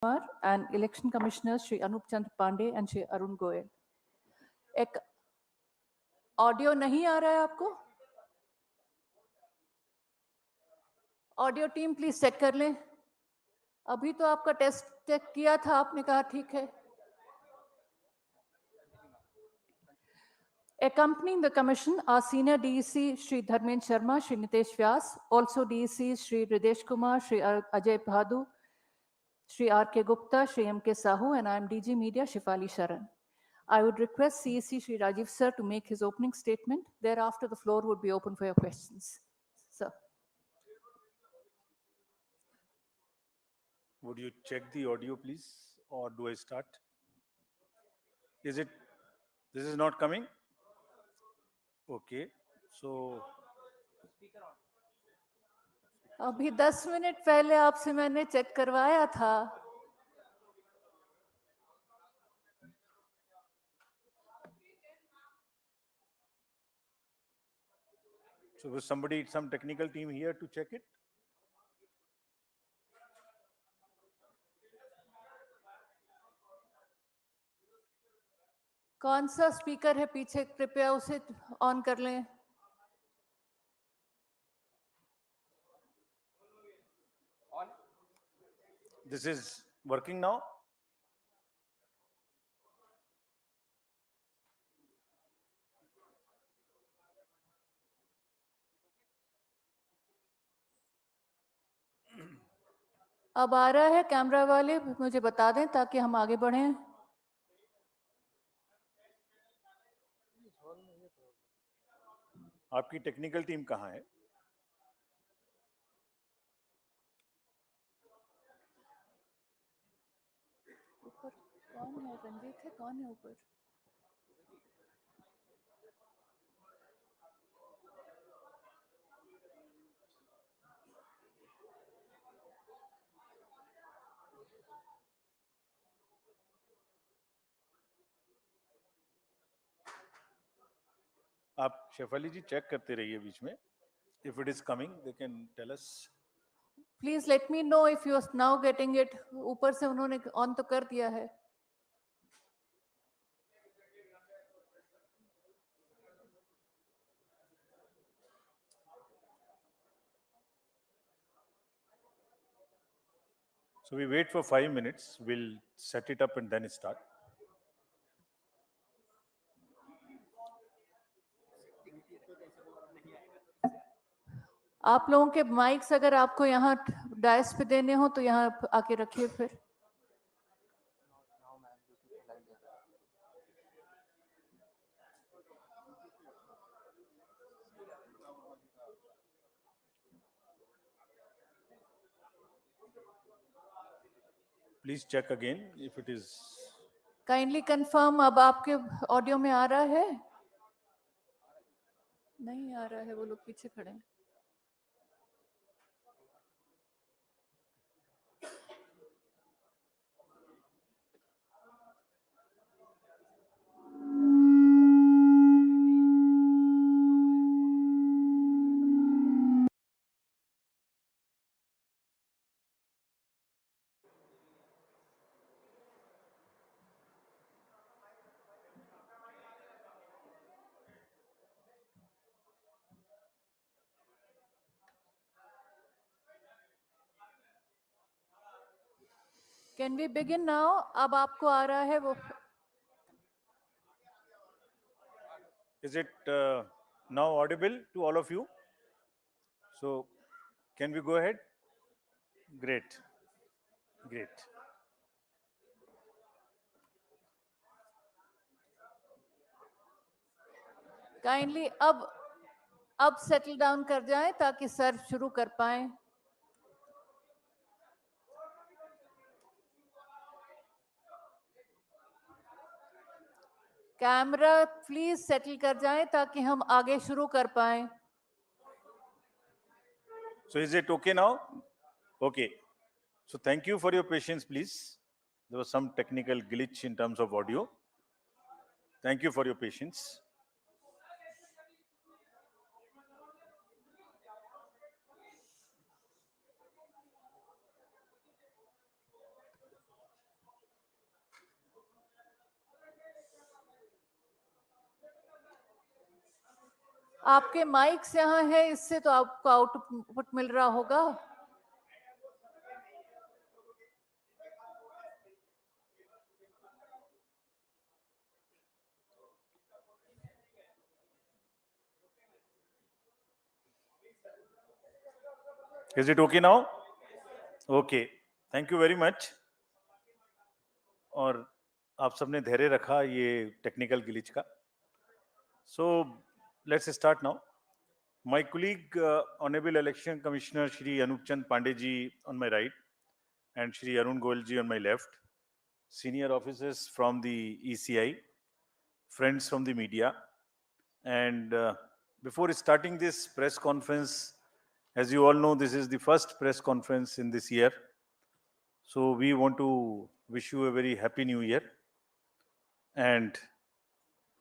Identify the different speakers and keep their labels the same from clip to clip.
Speaker 1: and Election Commissioners Shri Anup Chand Pandey and Shri Arun Goyal. एक audio नहीं आ रहा है आपको? ऑडियो टीम प्लीज चेक कर लें. अभी तो आपका टेस्ट चेक किया था, आपने कहा ठीक है. Accompanying the commission are senior DEC Shri Dharmen Sharma, Shri Nitesh Vyas, also DEC Shri Ridesh Kumar, Shri Ajay Bhadu, Shri R.K. Gupta, Shri M.K. Sahu, and I am DG Media Shifali Sharan. I would request CEC Shri Rajiv Sir to make his opening statement. Thereafter, the floor would be open for your questions. Sir.
Speaker 2: Would you check the audio, please, or do I start? This is not coming? Okay, so.
Speaker 1: अभी 10 minute पहले आपसे मैंने check करवाया था.
Speaker 2: So was some technical team here to check it?
Speaker 1: कौन सा speaker है पीछे, कृपया उसे ऑन कर लें.
Speaker 2: This is working now?
Speaker 1: अब आ रहा है? कैमरा वाले मुझे बता दें ताकि हम आगे बढ़ें.
Speaker 2: आपकी टेक्निकल टीम कहाँ है?
Speaker 1: ऊपर कौन है? रंजीत है? कौन है ऊपर?
Speaker 2: आप शेफाली जी चेक करते रहिए बीच में. If it is coming, they can tell us.
Speaker 1: Please let me know if you are now getting it. ऊपर से उन्होंने ऑन तो कर दिया है.
Speaker 2: So we wait for 5 minutes. We'll set it up and then start.
Speaker 1: आप लोगों के माइक्स अगर आपको यहाँ डायस पे देने हो तो यहाँ आके रखिए फिर.
Speaker 2: Please check again if it is.
Speaker 1: Kindly confirm. अब आपके ऑडियो में आ रहा है? नहीं आ रहा है, वो लोग पीछे खड़े हैं. Can we begin now? अब आपको आ रहा है वो.
Speaker 2: Is it now audible to all of you? So can we go ahead? Great. Great.
Speaker 1: Kindly अब सेटल डाउन कर जाएं ताकि सर शुरू कर पाए. कैमरा प्लीज सेटल कर जाएं ताकि हम आगे शुरू कर पाए.
Speaker 2: So is it okay now? Okay. So thank you for your patience, please. There was some technical glitch in terms of audio. Thank you for your patience.
Speaker 1: आपके माइक्स यहाँ है, इससे तो आपको आउटपुट मिल रहा होगा.
Speaker 2: Is it okay now? Okay. Thank you very much. और आप सबने धैर्य रखा ये टेक्निकल ग्लिच का. So let's start now. My colleague, Honorable Election Commissioner Shri Anup Chand Pandey ji on my right and Shri Arun Goel ji on my left, senior officers from the ECI, friends from the media, and before starting this press conference, as you all know, this is the first press conference in this year. So we want to wish you a very happy new year, and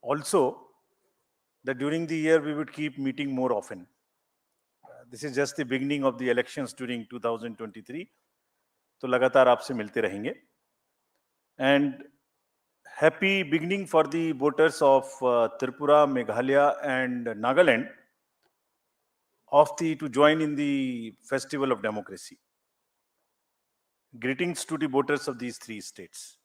Speaker 2: also that during the year we would keep meeting more often. This is just the beginning of the elections during 2023. तो लगातार आपसे मिलते रहेंगे. And happy beginning for the voters of Tripura, Meghalaya and Nagaland to join in the festival of democracy. Greetings to the voters of these three states.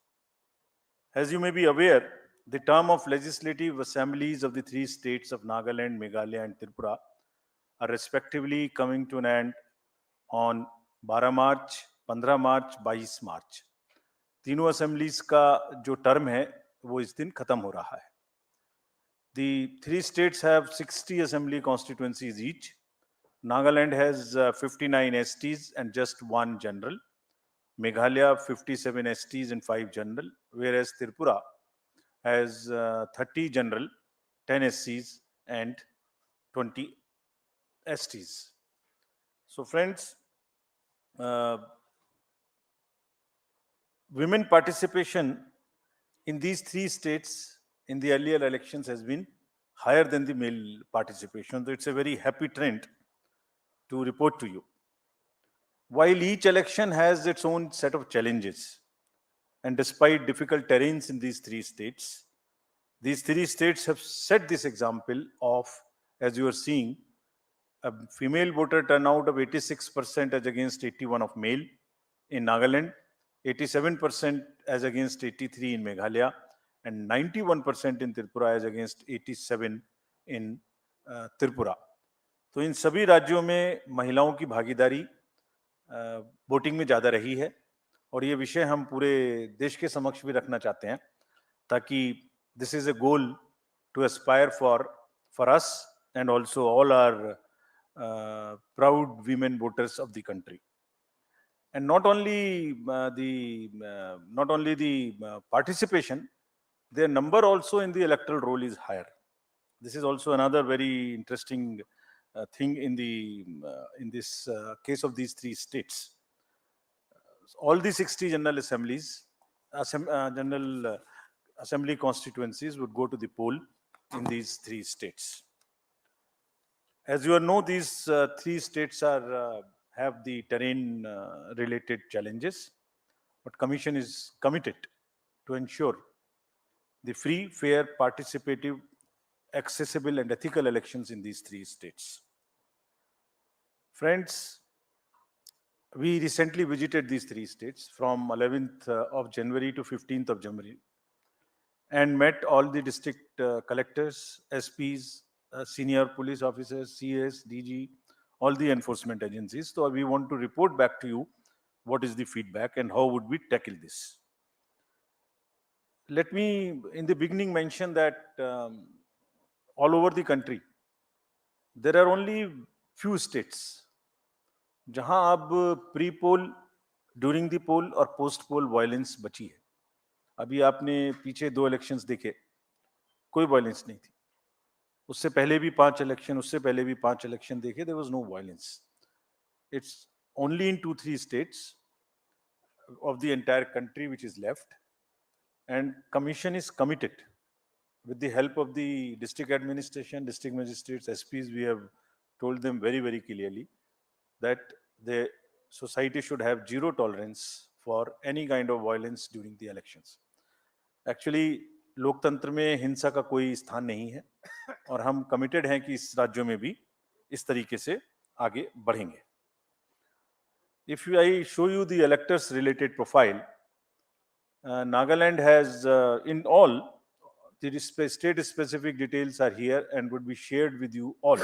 Speaker 2: As you may be aware, the term of legislative assemblies of the three states of Nagaland, Meghalaya and Tripura are respectively coming to an end on 12 March, 15 March, 22 March. तीनों assemblies का जो term है वो इस दिन खत्म हो रहा है. The three states have 60 assembly constituencies each. Nagaland has 59 STs and just one general. Meghalaya 57 STs and 5 general, whereas Tripura has 30 general, 10 SCs and 20 STs. So friends, women participation in these three states in the earlier elections has been higher than the male participation. So it's a very happy trend to report to you. While each election has its own set of challenges, and despite difficult terrains in these three states have set this example of, as you are seeing, a female voter turnout of 86% as against 81 of male in Nagaland, 87% as against 83 in Meghalaya, and 91% in Tripura as against 87 in Tripura. तो इन सभी राज्यों में महिलाओं की भागीदारी voting में ज़्यादा रही है और ये विषय हम पूरे देश के समक्ष भी रखना चाहते हैं ताकि this is a goal to aspire for us and also all our proud women voters of the country. And not only the participation, their number also in the electoral roll is higher. This is also another very interesting thing in this case of these three states. All the 60 general assembly constituencies would go to the poll in these three states. As you all know, these three states have the terrain related challenges, but Commission is committed to ensure the free, fair, participative, accessible and ethical elections in these three states. Friends, we recently visited these three states from 11th of January to 15th of January and met all the district collectors, SPs, senior police officers, CS, DG, all the enforcement agencies. So we want to report back to you what is the feedback and how would we tackle this. Let me, in the beginning, mention that all over the country, there are only few states जहां अब pre poll, during the पोल और post पोल violence बची है. अभी आपने पीछे 2 elections देखे, कोई वायलेंस नहीं थी. उससे पहले भी 5 इलेक्शन, उससे पहले भी 5 इलेक्शन देखे, there was no violence. It's only in 2-3 states of the entire country which is left, and Commission is committed with the help of the district administration, district magistrates, SPs. We have told them very, very clearly that the society should have zero tolerance for any kind of violence during the elections. Actually, लोकतंत्र में हिंसा का कोई स्थान नहीं है और हम कमिटेड हैं कि इस राज्यों में भी इस तरीके से आगे बढ़ेंगे. If I show you the electors related profile, Nagaland has in all the state specific details are here and would be shared with you all.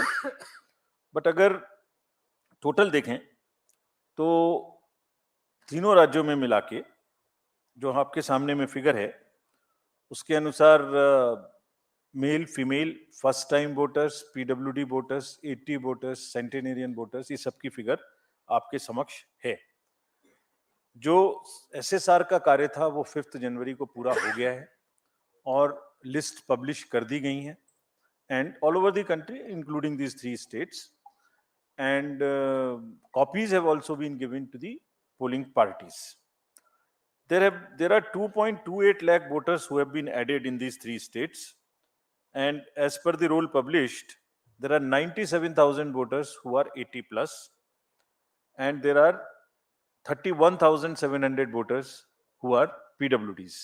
Speaker 2: But अगर टोटल देखें तो तीनों राज्यों में मिला के जो आपके सामने में फिगर है उसके अनुसार male female first time voters, PWD voters, 80 voters, centenarian voters, ये सबकी फिगर आपके समक्ष है. जो एसएसआर का कार्य था वो 5 जनवरी को पूरा हो गया है और लिस्ट पब्लिश कर दी गई है and all over the country including these 3 states, and copies have also been given to the polling parties. There are 2.28 lakh voters who have been added in these 3 states, and as per the roll published, there are 97,000 voters who are 80 plus, and there are 31,700 voters who are PWDs,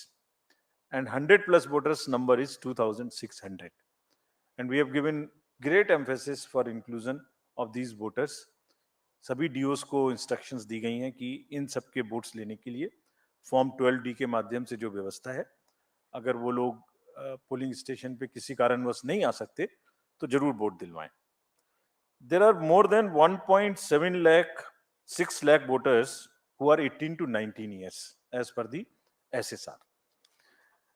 Speaker 2: and 100 plus voters number is 2,600, and we have given great emphasis for inclusion of these voters. सभी DOs को instructions दी गई हैं कि इन सबके votes लेने के लिए form 12D के माध्यम से जो व्यवस्था है, अगर वो लोग पोलिंग स्टेशन पे किसी कारणवश नहीं आ सकते तो जरूर vote दिलवाएं. There are more than 1.7 lakh 6 lakh voters who are 18 to 19 years as per the SSR.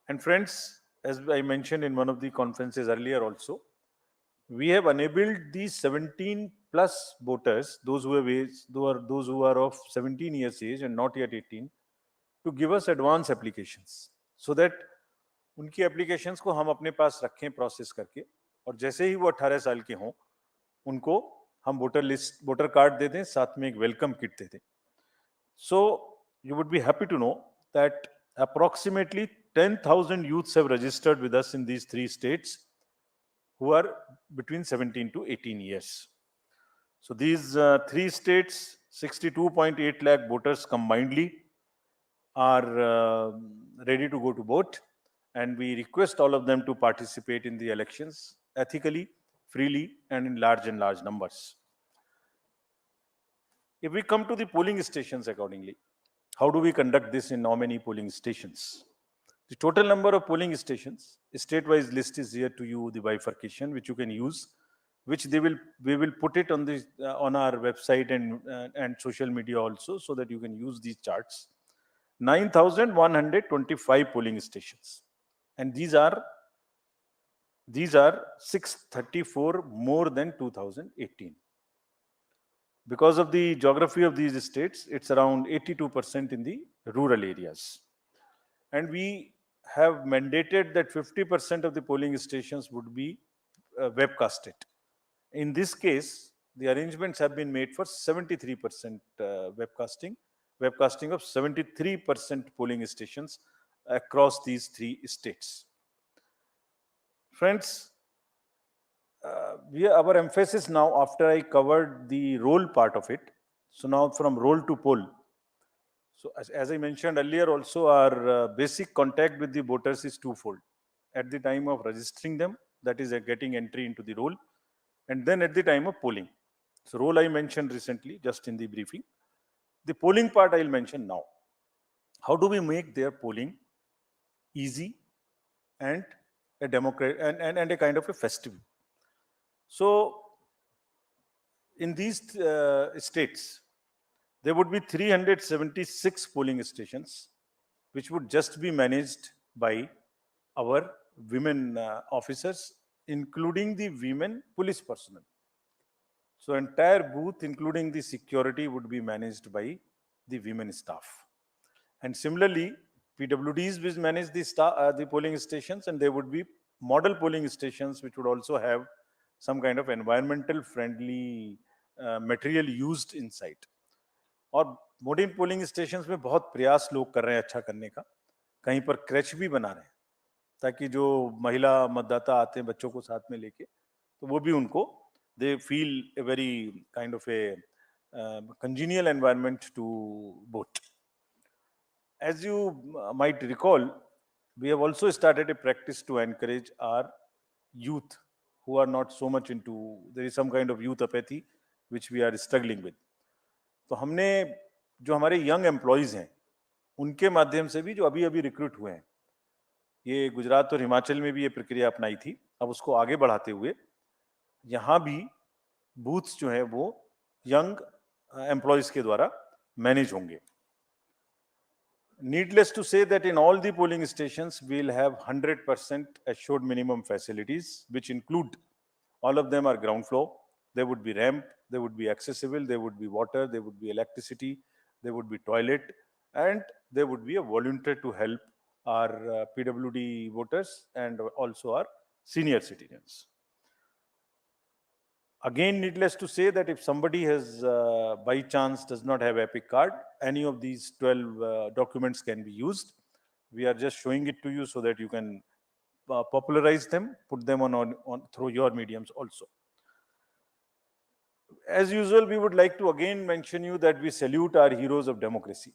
Speaker 2: And friends, as I mentioned in one of the conferences earlier also, we have enabled these 17 plus voters, those who are of 17 years age and not yet 18, to give us advance applications, so that उनकी applications को हम अपने पास रखें process करके, और जैसे ही वो 18 साल के हों उनको हम वोटर कार्ड दे दें, साथ में एक वेलकम किट दे दें. So you would be happy to know that approximately 10,000 youths have registered with us in these 3 states who are between 17 to 18 years. So these 3 states, 62.8 lakh voters combinedly are ready to go to vote, and we request all of them to participate in the elections ethically, freely, and in large numbers. If we come to the polling stations accordingly, how do we conduct this in how many polling stations? The total number of polling stations, a state-wise list is here to you, the bifurcation, which you can use, which we will put it on the on our website and social media also, so that you can use these charts. 9,125 polling stations, and these are 634 more than 2018. Because of the geography of these states, it's around 82% in the rural areas. And we have mandated that 50% of the polling stations would be webcasted. In this case, the arrangements have been made for 73% webcasting of 73% polling stations across these 3 states. Friends, our emphasis now, after I covered the roll part of it, so now from roll to poll. So as I mentioned earlier also, our basic contact with the voters is twofold. At the time of registering them, that is getting entry into the roll, and then at the time of polling. So roll I mentioned recently, just in the briefing. The polling part I'll mention now. How do we make their polling easy and a democratic and a kind of a festive? So in these states, there would be 376 polling stations, which would just be managed by our women officers, including the women police personnel. So entire booth, including the security, would be managed by the women staff. And similarly, PWDs will manage the polling stations, and there would be model polling stations which would also have some kind of environmental friendly material used inside. और modern polling stations में बहुत प्रयास लोग कर रहे हैं अच्छा करने का, कहीं पर क्रैच भी बना रहे हैं ताकि जो महिला मतदाता आते हैं बच्चों को साथ में लेके, तो वो भी उनको they feel a very kind of a congenial environment to vote. As you might recall, We have also started a practice to encourage our youth who are not so much into, there is some kind of youth apathy which we are struggling with. तो हमने जो हमारे young employees हैं उनके माध्यम से भी जो अभी अभी रिक्रूट हुए हैं, ये गुजरात और हिमाचल में भी ये प्रक्रिया अपनाई थी, अब उसको आगे बढ़ाते हुए यहाँ भी बूथ्स जो है वो यंग एम्प्लॉयज के द्वारा मैनेज होंगे. Needless to say that in all the polling stations, we'll have 100% assured minimum facilities, which include, all of them are ground floor. There would be ramp, there would be accessible, there would be water, there would be electricity, there would be toilet, and there would be a volunteer to help our PWD voters and also our senior citizens. Again, needless to say that if somebody has, by chance, does not have EPIC card, any of these 12 documents can be used. We are just showing it to you so that you can popularize them, put them on through your mediums also. As usual, we would like to again mention you that we salute our heroes of democracy.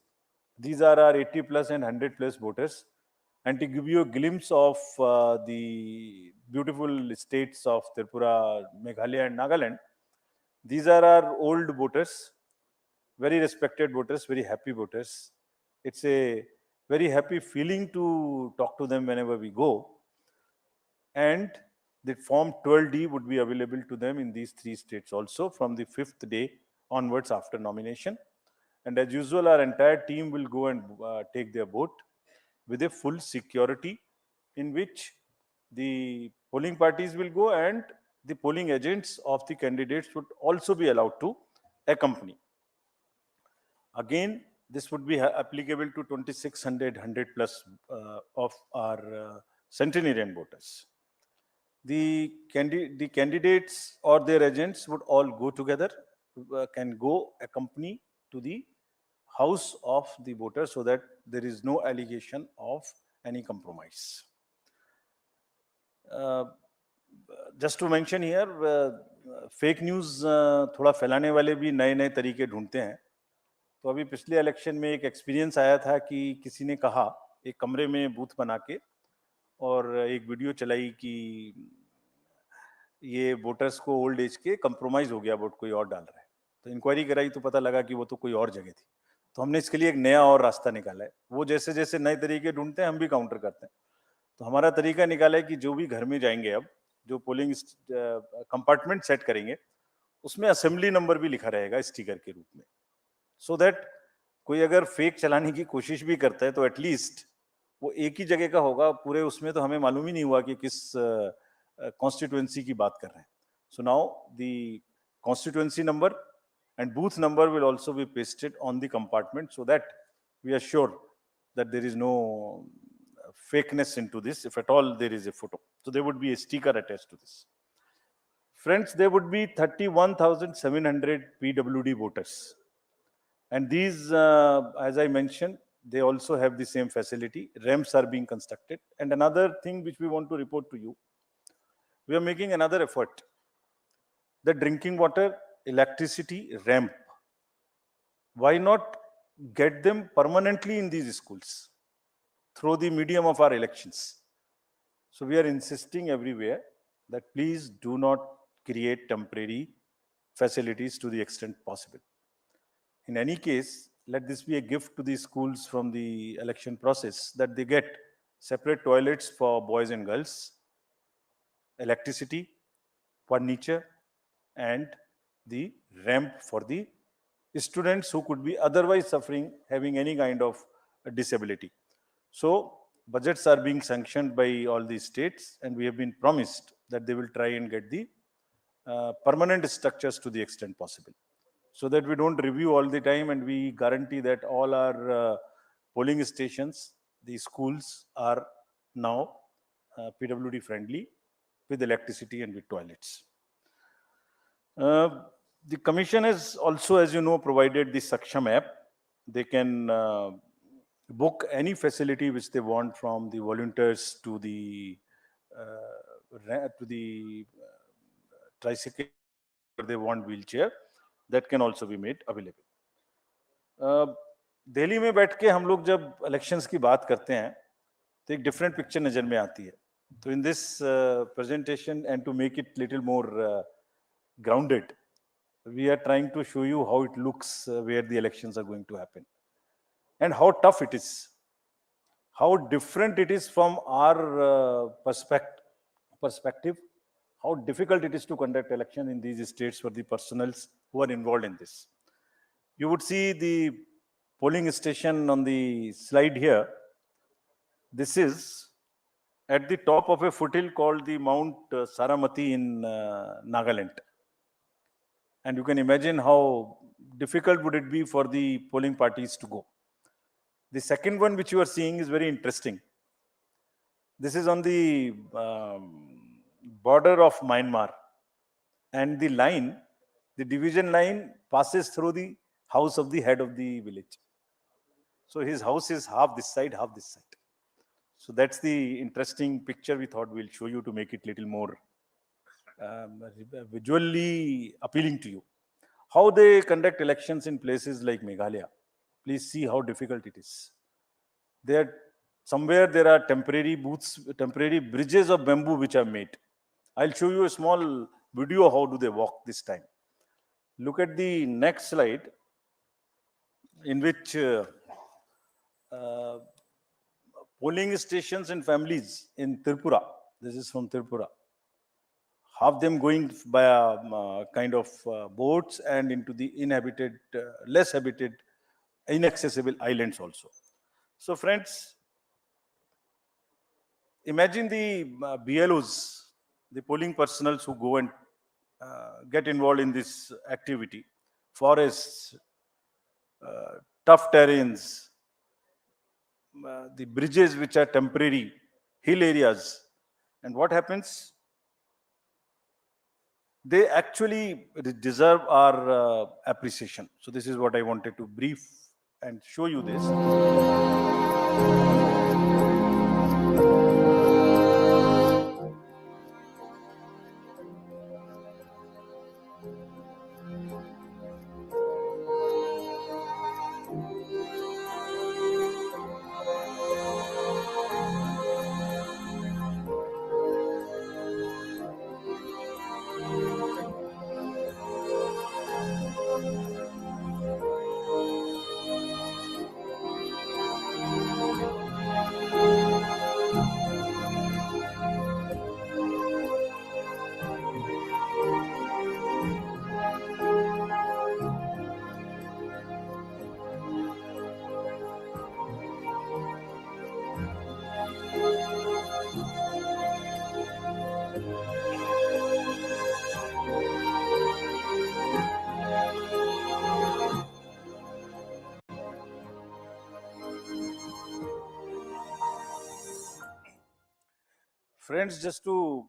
Speaker 2: These are our 80 plus and 100 plus voters. And to give you a glimpse of the beautiful states of Tripura, Meghalaya and Nagaland, these are our old voters, very respected voters, very happy voters. It's a very happy feeling to talk to them whenever we go. And the form 12D would be available to them in these 3 states also from the 5th day onwards after nomination. And as usual, our entire team will go and take their vote with a full security, in which the polling parties will go and the polling agents of the candidates would also be allowed to accompany. Again, this would be applicable to 2,600 100 plus of our centenarian voters. The candidates or their agents would all go together, can go accompany to the house of the voter so that there is no allegation of any compromise. Just to mention here, fake news थोड़ा फैलाने वाले भी नए नए तरीके ढूंढते हैं. तो अभी पिछले इलेक्शन में एक एक्सपीरियंस आया था कि किसी ने कहा एक कमरे में बूथ बना के और एक वीडियो चलाई कि ये वोटर्स को ओल्ड एज के कंप्रोमाइज हो गया, वोट कोई और डाल रहा है. तो इंक्वायरी कराई तो पता लगा कि वो तो कोई और जगह थी. तो हमने इसके लिए एक नया और रास्ता निकाला है. वो जैसे जैसे नए तरीके ढूंढते हैं हम भी काउंटर करते हैं. तो हमारा तरीका निकाला है कि जो भी घर में जाएंगे, अब जो पोलिंग कंपार्टमेंट सेट करेंगे उसमें असेंबली नंबर भी लिखा रहेगा स्टिकर के रूप में, सो दैट कोई अगर फेक चलाने की कोशिश भी करता है तो एटलीस्ट वो एक ही जगह का होगा. पूरे उसमें तो हमें मालूम ही नहीं हुआ कि किस कॉन्स्टिट्यूएंसी की बात कर रहे हैं. So now the constituency number and booth number will also be pasted on the compartment so that we are sure that there is no fakeness into this, if at all there is a photo. So there would be a sticker attached to this. Friends, there would be 31,700 PWD voters. And these, as I mentioned, they also have the same facility. Ramps are being constructed. And another thing which we want to report to you, we are making another effort. The drinking water, electricity, ramp, why not get them permanently in these schools through the medium of our elections? So we are insisting everywhere that please do not create temporary facilities to the extent possible. In any case, let this be a gift to the schools from the election process, that they get separate toilets for boys and girls, electricity, furniture, and the ramp for the students who could be otherwise suffering, having any kind of disability. So budgets are being sanctioned by all these states, and we have been promised that they will try and get the permanent structures to the extent possible, so that we don't review all the time, and we guarantee that all our polling stations, the schools, are now PWD friendly with electricity and with toilets. The commission has also, as you know, provided the Saksham app. They can book any facility which they want, from the volunteers to the tricycle, they want wheelchair, that can also be made available. Delhi में बैठ के हम लोग जब elections की बात करते हैं तो एक डिफरेंट पिक्चर नजर में आती है. तो in this presentation and to make it little more grounded, we are trying to show you how it looks where the elections are going to happen and how tough it is, how different it is from our perspective, how difficult it is to conduct election in these states for the personals who are involved in this. You would see the polling station on the slide here. This is at the top of a foothill called the Mount Saramati in Nagaland. And you can imagine how difficult would it be for the polling parties to go. The second one which you are seeing is very interesting. This is on the border of Myanmar. And the line, the division line passes through the house of the head of the village. So his house is half this side, half this side. So that's the interesting picture we thought we'll show you to make it a little more visually appealing to you. How they conduct elections in places like Meghalaya. Please see how difficult it is. Somewhere there are temporary booths, temporary bridges of bamboo which are made. I'll show you a small video how do they walk this time. Look at the next slide, in which polling stations and families in Tripura. This is from Tripura. Half them going by kind of boats and into the inhabited, less habited, inaccessible islands also. So friends, imagine the BLOs, the polling personnel who go and get involved in this activity. Forests, tough terrains, the bridges which are temporary, hill areas. And what happens? They actually deserve our appreciation. So this is what I wanted to brief and show you this. Friends, just to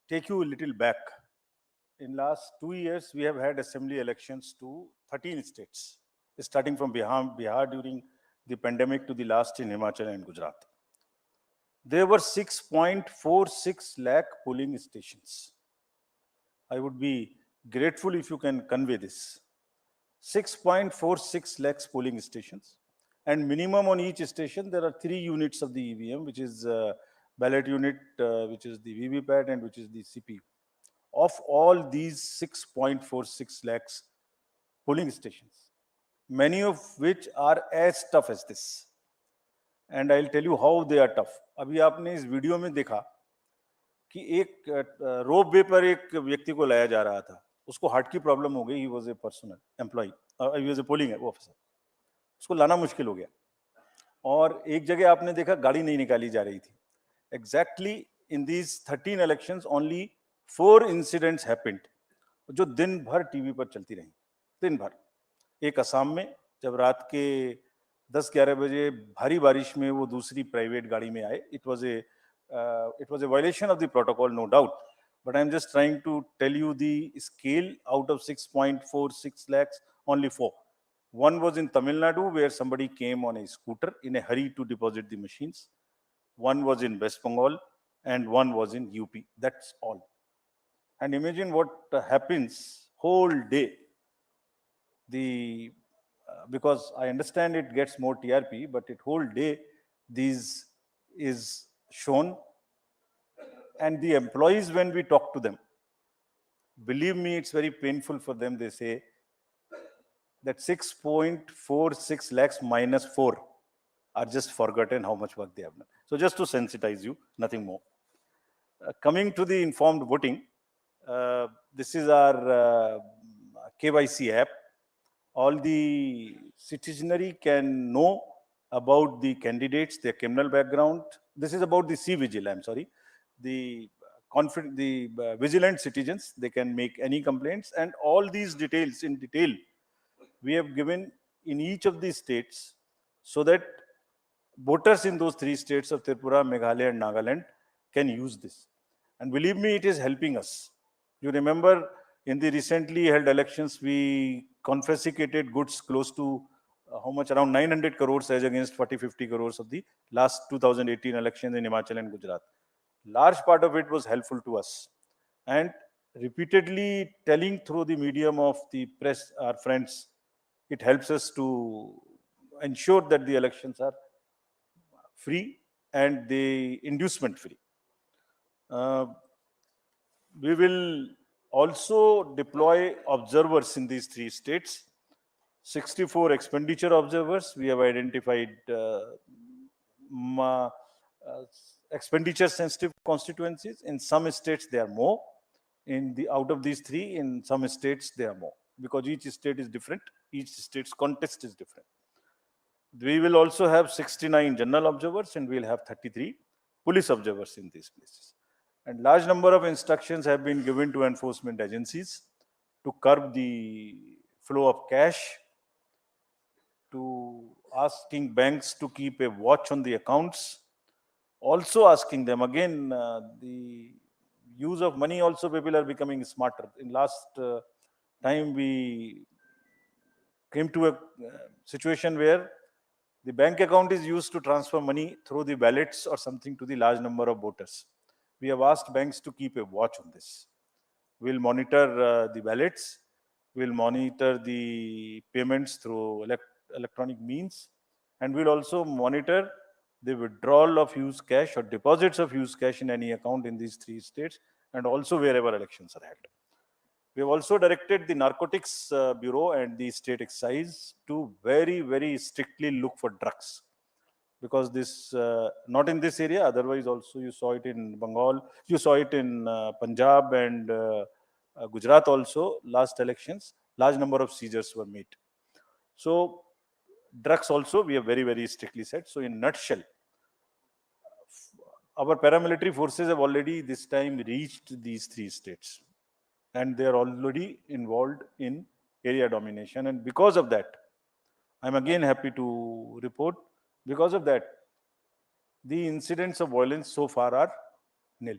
Speaker 2: take you a little back, in last 2 years, we have had assembly elections to 13 states, starting from Bihar during the pandemic to the last in Himachal and Gujarat. There were 6.46 lakh polling stations. I would be grateful if you can convey this. 6.46 lakhs polling stations. And minimum on each station, there are 3 units of the EVM, which is ballot unit, which is the VVPAT, and which is the CPU. Of all these 6.46 lakhs polling stations, many of which are as tough as this. And I'll tell you how they are tough. अभी आपने इस video में देखा कि एक रोप वे पर एक व्यक्ति को लाया जा रहा था. उसको हार्ट की प्रॉब्लम हो गई. He was a personal employ, he was a polling officer. उसको लाना मुश्किल हो गया. और एक जगह आपने देखा गाड़ी नहीं निकाली जा रही थी. Exactly in these 13 elections only 4 incidents happened, जो दिन भर टीवी पर चलती रही. दिन भर. एक असम में जब रात के 10-11 बजे भारी बारिश में वो दूसरी प्राइवेट गाड़ी में आए. It was a violation of the protocol, no doubt, but I'm just trying to tell you the scale. Out of 6.46 lakhs, only 4. One was in Tamil Nadu, where somebody came on a scooter in a hurry to deposit the machines. One was in West Bengal, and one was in UP. That's all. And imagine what happens whole day. Because I understand it gets more TRP, but it whole day these is shown. And the employees, when we talk to them, believe me, it's very painful for them. They say that 6.46 lakhs minus 4 are just forgotten how much work they have done. So just to sensitize you, nothing more. Coming to the informed voting, this is our KYC app. All the citizenry can know about the candidates, their criminal background. This is about the C-Vigil, I'm sorry. The vigilant citizens, they can make any complaints, and all these details in detail we have given in each of these states, so that voters in those three states of Tripura, Meghalaya and Nagaland can use this. And believe me, it is helping us. You remember in the recently held elections, we confiscated goods close to how much? Around 900 crores as against 40-50 crores of the last 2018 elections in Himachal and Gujarat. Large part of it was helpful to us. And repeatedly telling through the medium of the press, our friends, it helps us to ensure that the elections are free and the inducement free. We will also deploy observers in these three states. 64 expenditure observers. We have identified expenditure sensitive constituencies. In some states, there are more. Out of these three, in some states, there are more. Because each state is different. Each state's context is different. We will also have 69 general observers and we'll have 33 police observers in these places. And large number of instructions have been given to enforcement agencies to curb the flow of cash, to asking banks to keep a watch on the accounts, also asking them, again, the use of money also, people are becoming smarter. In last time, we came to a situation where the bank account is used to transfer money through the ballots or something to the large number of voters. We have asked banks to keep a watch on this. We'll monitor the ballots. We'll monitor the payments through electronic means. And we'll also monitor the withdrawal of used cash or deposits of used cash in any account in these three states, and also wherever elections are held. We have also directed the Narcotics Bureau and the State Excise to very, very strictly look for drugs. Because this, not in this area, otherwise also you saw it in Bengal, you saw it in Punjab and Gujarat also, last elections, large number of seizures were made. So drugs also we have very, very strictly said. So in nutshell, our paramilitary forces have already this time reached these three states. And they are already involved in area domination. And because of that, I'm again happy to report, because of that, the incidents of violence so far are nil.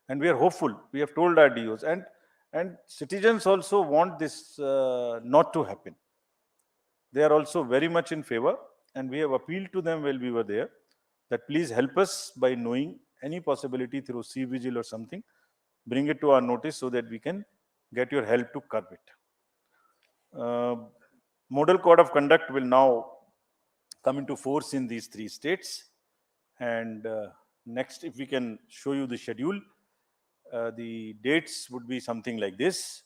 Speaker 2: And we are hopeful. We have told our DOs. And citizens also want this not to happen. They are also very much in favor. And we have appealed to them while we were there that please help us by knowing any possibility through C-Vigil or something. Bring it to our notice so that we can get your help to curb it. Model Code of Conduct will now come into force in these three states. And next, if we can show you the schedule, the dates would be something like this.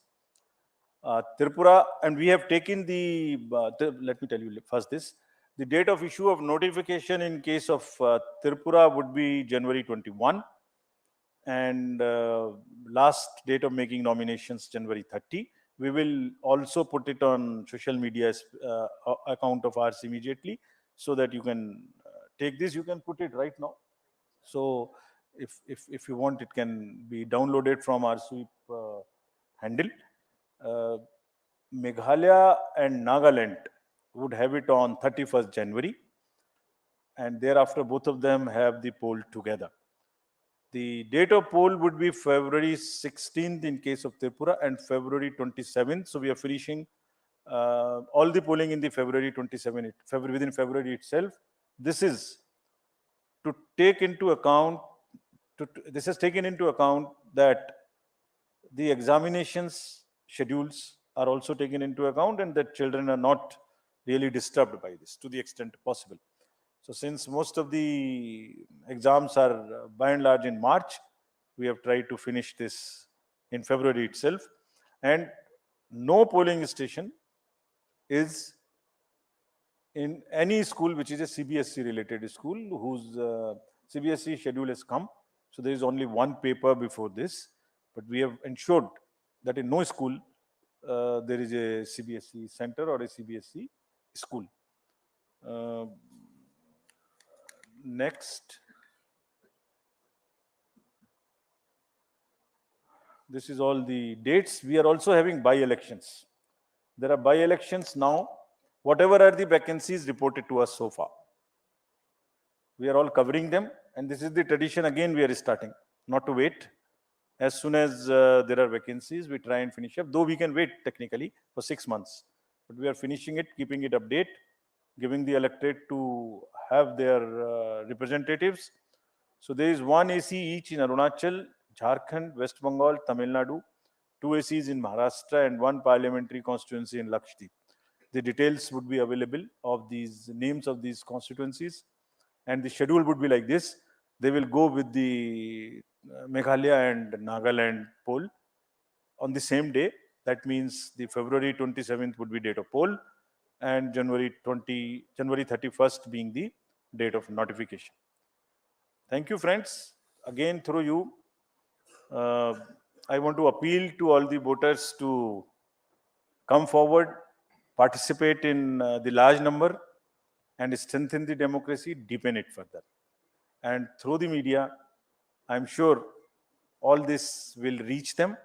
Speaker 2: Tripura, and we have taken let me tell you first this. The date of issue of notification in case of Tripura would be January 21. And last date of making nominations, January 30. We will also put it on social media account of ours immediately, so that you can take this. You can put it right now. So if you want, it can be downloaded from our sweep handle. Meghalaya and Nagaland would have it on 31st January. And thereafter, both of them have the poll together. The date of poll would be February 16th in case of Tripura and February 27th. So we are finishing all the polling in the February 27th, within February itself. This is to take into account, this has taken into account that the examinations schedules are also taken into account and that children are not really disturbed by this to the extent possible. So since most of the exams are by and large in March. We have tried to finish this in February itself. And no polling station is in any school which is a CBSE related school whose CBSE schedule has come. So there is only one paper before this, but we have ensured that in no school there is a CBSE center or a CBSE school. Next. This is all the dates. We are also having by-elections. There are by-elections now. Whatever are the vacancies reported to us so far, we are all covering them. And this is the tradition again we are starting, not to wait. As soon as there are vacancies, we try and finish up, though we can wait technically for 6 months. But we are finishing it, keeping it update, giving the electorate to have their representatives. So there is one AC each in Arunachal, Jharkhand, West Bengal, Tamil Nadu, 2 ACs in Maharashtra, and 1 parliamentary constituency in Lakshadweep. The details would be available of these names of these constituencies, and the schedule would be like this. They will go with the Meghalaya and Nagaland poll on the same day. That means the February 27th would be date of poll, and January 31st being the date of notification. Thank you, friends. Again, through you, I want to appeal to all the voters to come forward, participate in the large number, and strengthen the democracy, deepen it further. And through the media, I'm sure all this will reach them.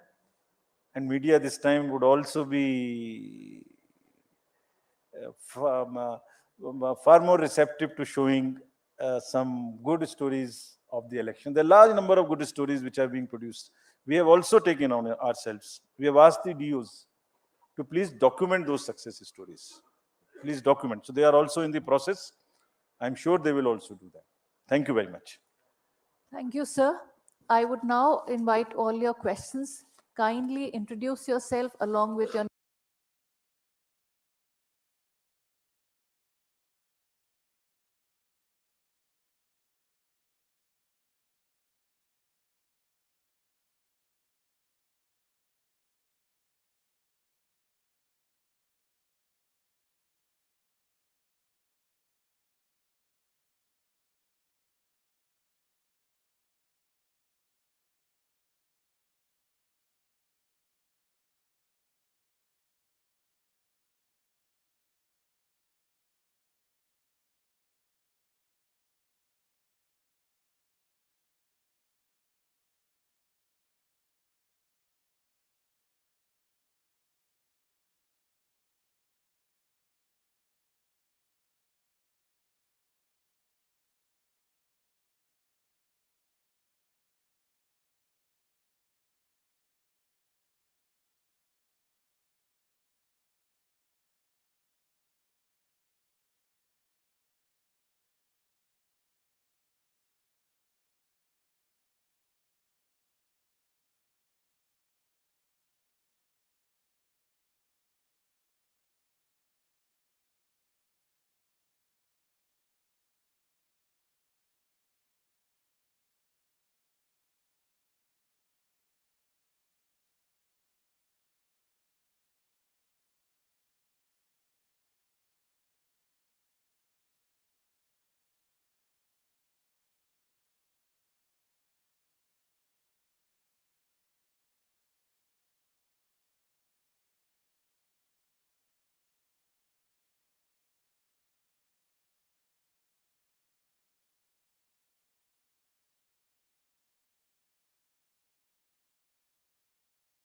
Speaker 2: And media this time would also be far more receptive to showing some good stories of the election. There are a large number of good stories which are being produced. We have also taken on ourselves. We have asked the DOs to please document those success stories. Please document. So they are also in the process. I'm sure they will also do that. Thank you very much.
Speaker 1: Thank you, sir. I would now invite all your questions. Kindly introduce yourself along with your